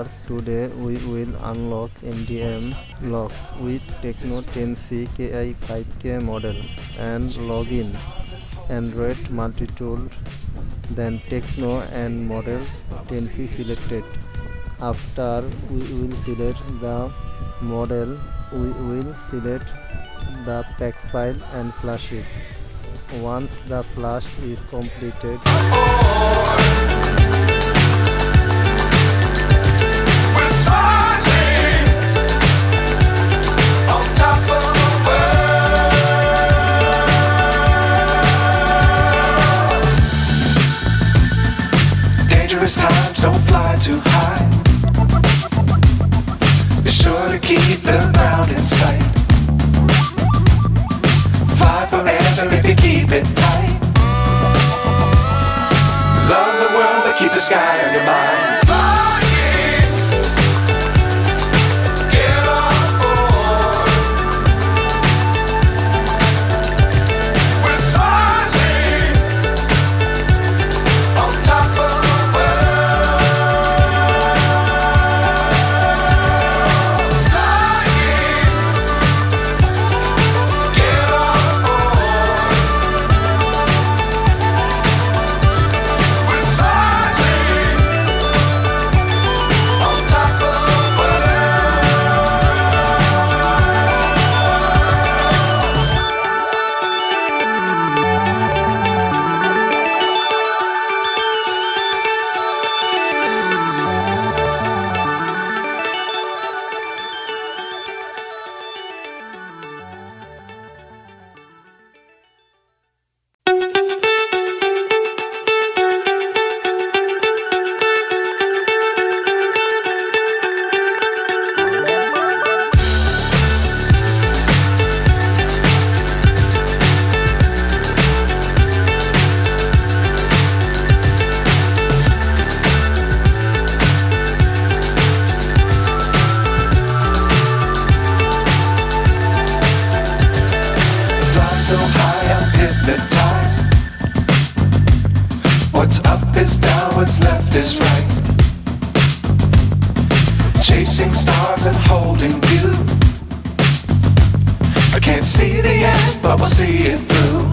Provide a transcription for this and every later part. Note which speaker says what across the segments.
Speaker 1: viewers, today we will unlock MDM lock with Tecno 10C KI5k model and login Android multi-tool, then Tecno and model 10C selected. After we will select the model, we will select the pack file and flash it. Once the flash is completed,
Speaker 2: dangerous times, don't fly too high. Be sure to keep the ground in sight. Fly forever if you keep it tight. Love the world, but keep the sky on your mind. Flying, get on board. We're soaring on top of the world. Flying, get on board. We're soaring on top of the world. Fly so high, I'm hypnotized. What's up is down, what's left is right. Chasing stars and holding you. I can't see the end, but we'll see it through.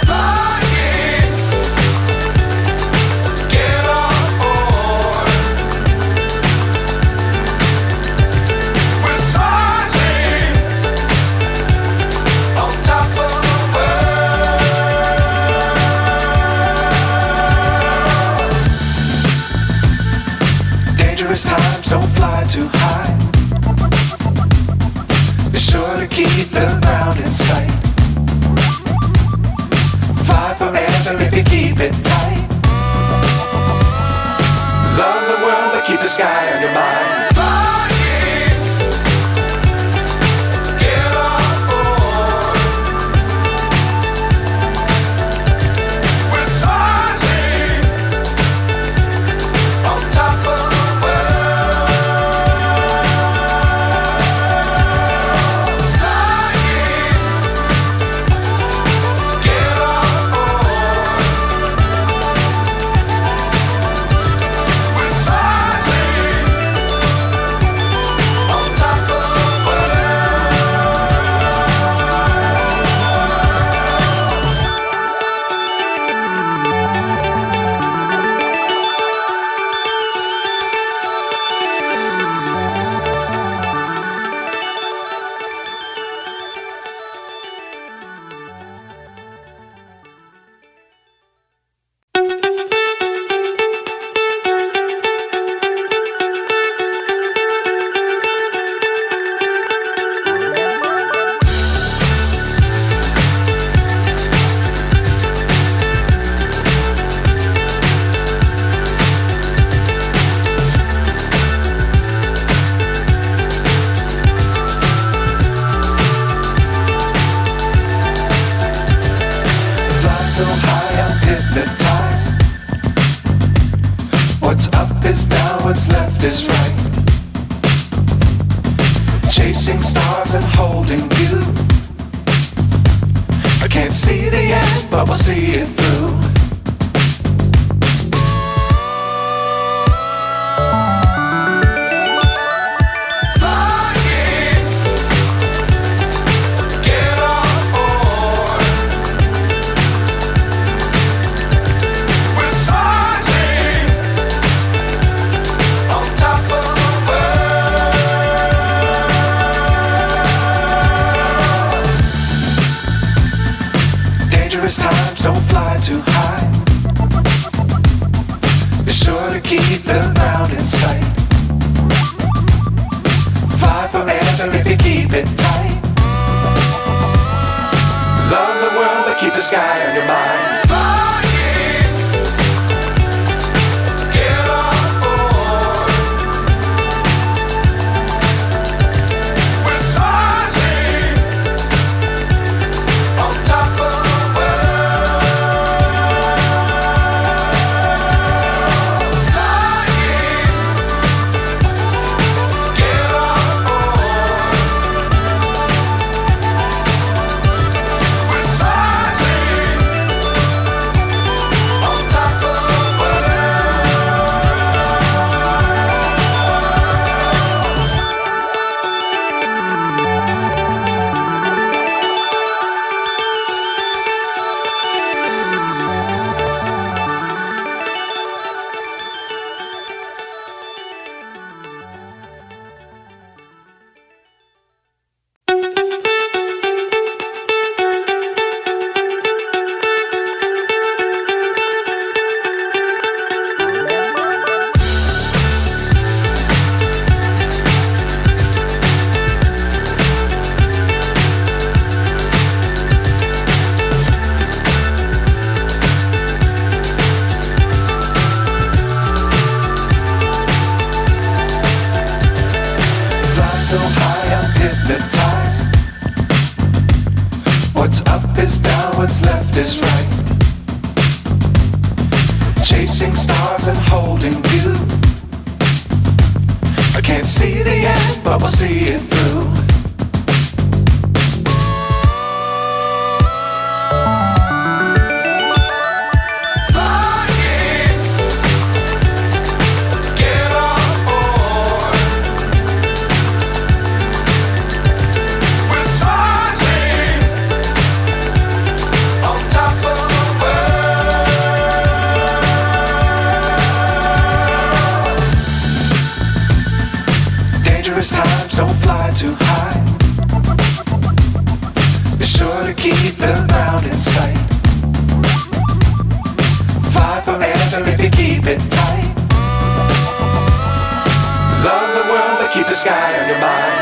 Speaker 2: Flying, get on board. We're soaring on top of the world. Dangerous times, don't fly too high. Be sure to keep the ground in sight. Fly forever if you keep it tight. Love the world, but keep the sky on your mind. Flying, get on board. We're soaring on top of the world. Flying, get on board. We're soaring on top of the world. Fly so high, I'm hypnotized. What's up is down, what's left is right. Chasing stars and holding you. I can't see the end, but we'll see it through. Times don't fly too high. Be sure to keep the ground in sight. Fly forever if you keep it tight. Love the world but keep the sky on your mind. So high I'm hypnotized. What's up is down, what's left is right. Chasing stars and holding you. I can't see the end, but we'll see it through. Times don't fly too high. Be sure to keep the ground in sight. Fly forever if you keep it tight. Love the world but keep the sky on your mind.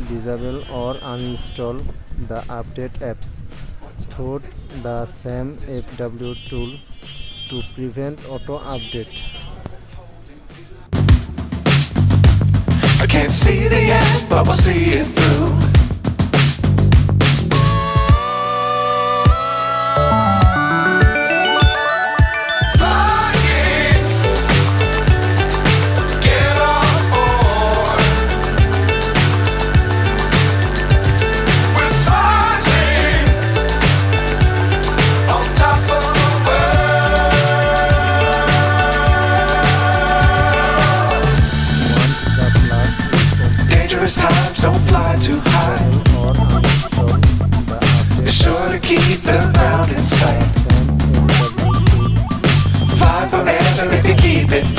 Speaker 1: Disable or uninstall the update apps through the same FW tool to prevent auto update.
Speaker 2: I can't see the end, but we'll see it through. Flying, get Nervous times don't fly too high.
Speaker 1: or uninstall the
Speaker 2: Be
Speaker 1: update
Speaker 2: sure to keep the ground in sight.
Speaker 1: and MW2
Speaker 2: Fly forever if you keep it